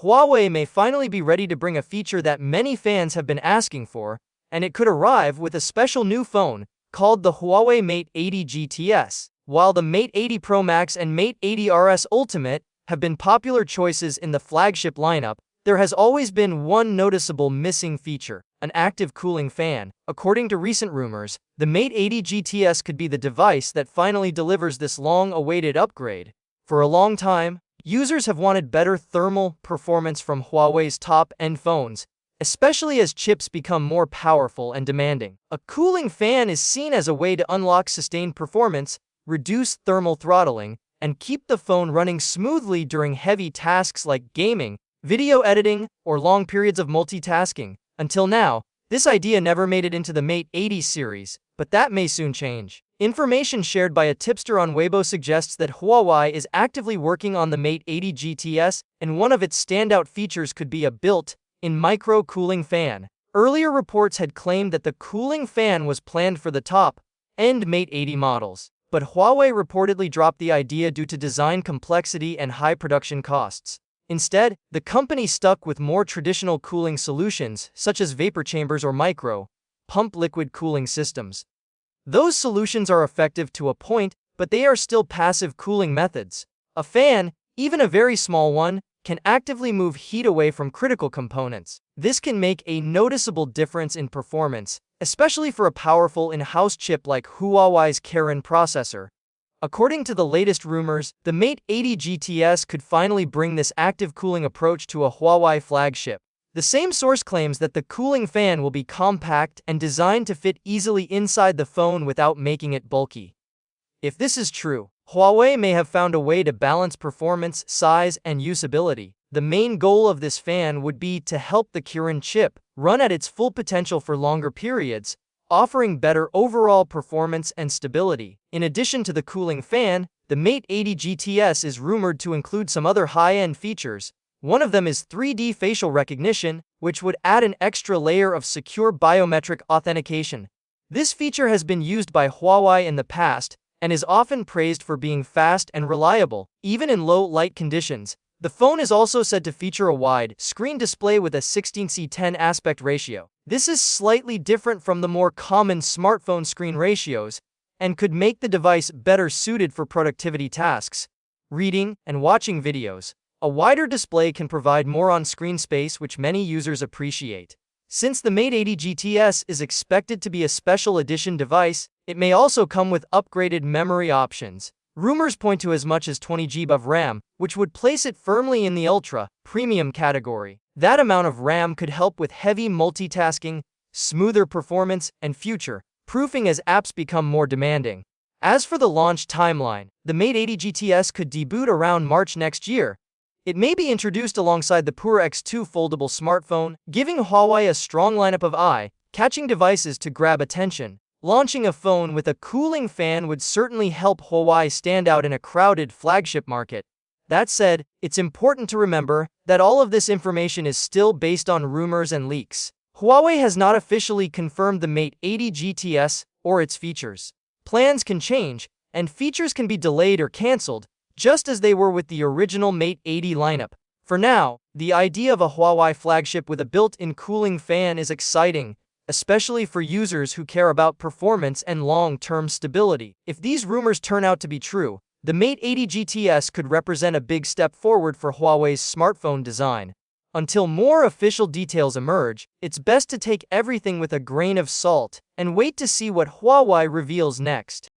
Huawei may finally be ready to bring a feature that many fans have been asking for, and it could arrive with a special new phone called the Huawei Mate 80 GTS. While the Mate 80 Pro Max and Mate 80 RS Ultimate have been popular choices in the flagship lineup, there has always been one noticeable missing feature: an active cooling fan. According to recent rumors, the Mate 80 GTS could be the device that finally delivers this long-awaited upgrade. For a long time, users have wanted better thermal performance from Huawei's top-end phones, especially as chips become more powerful and demanding. A cooling fan is seen as a way to unlock sustained performance, reduce thermal throttling, and keep the phone running smoothly during heavy tasks like gaming, video editing, or long periods of multitasking. Until now, this idea never made it into the Mate 80 series, but that may soon change. Information shared by a tipster on Weibo suggests that Huawei is actively working on the Mate 80 GTS, and one of its standout features could be a built-in micro-cooling fan. Earlier reports had claimed that the cooling fan was planned for the top-end Mate 80 models, but Huawei reportedly dropped the idea due to design complexity and high production costs. Instead, the company stuck with more traditional cooling solutions, such as vapor chambers or micro-pump liquid cooling systems. Those solutions are effective to a point, but they are still passive cooling methods. A fan, even a very small one, can actively move heat away from critical components. This can make a noticeable difference in performance, especially for a powerful in-house chip like Huawei's Kirin processor. According to the latest rumors, the Mate 80 GTS could finally bring this active cooling approach to a Huawei flagship. The same source claims that the cooling fan will be compact and designed to fit easily inside the phone without making it bulky. If this is true, Huawei may have found a way to balance performance, size, and usability. The main goal of this fan would be to help the Kirin chip run at its full potential for longer periods, offering better overall performance and stability. In addition to the cooling fan, the Mate 80 GTS is rumored to include some other high-end features. One of them is 3D facial recognition, which would add an extra layer of secure biometric authentication. This feature has been used by Huawei in the past and is often praised for being fast and reliable, even in low light conditions. The phone is also said to feature a wide-screen display with a 16:10 aspect ratio. This is slightly different from the more common smartphone screen ratios and could make the device better suited for productivity tasks, reading, and watching videos. A wider display can provide more on-screen space, which many users appreciate. Since the Mate 80 GTS is expected to be a special edition device, it may also come with upgraded memory options. Rumors point to as much as 20 GB of RAM, which would place it firmly in the ultra-premium category. That amount of RAM could help with heavy multitasking, smoother performance, and future-proofing as apps become more demanding. As for the launch timeline, the Mate 80 GTS could debut around March next year. It may be introduced alongside the Pure X2 foldable smartphone, giving Huawei a strong lineup of eye-catching devices to grab attention. Launching a phone with a cooling fan would certainly help Huawei stand out in a crowded flagship market. That said, it's important to remember that all of this information is still based on rumors and leaks. Huawei has not officially confirmed the Mate 80 GTS or its features. Plans can change, and features can be delayed or cancelled, just as they were with the original Mate 80 lineup. For now, the idea of a Huawei flagship with a built-in cooling fan is exciting, especially for users who care about performance and long-term stability. If these rumors turn out to be true, the Mate 80 GTS could represent a big step forward for Huawei's smartphone design. Until more official details emerge, it's best to take everything with a grain of salt and wait to see what Huawei reveals next.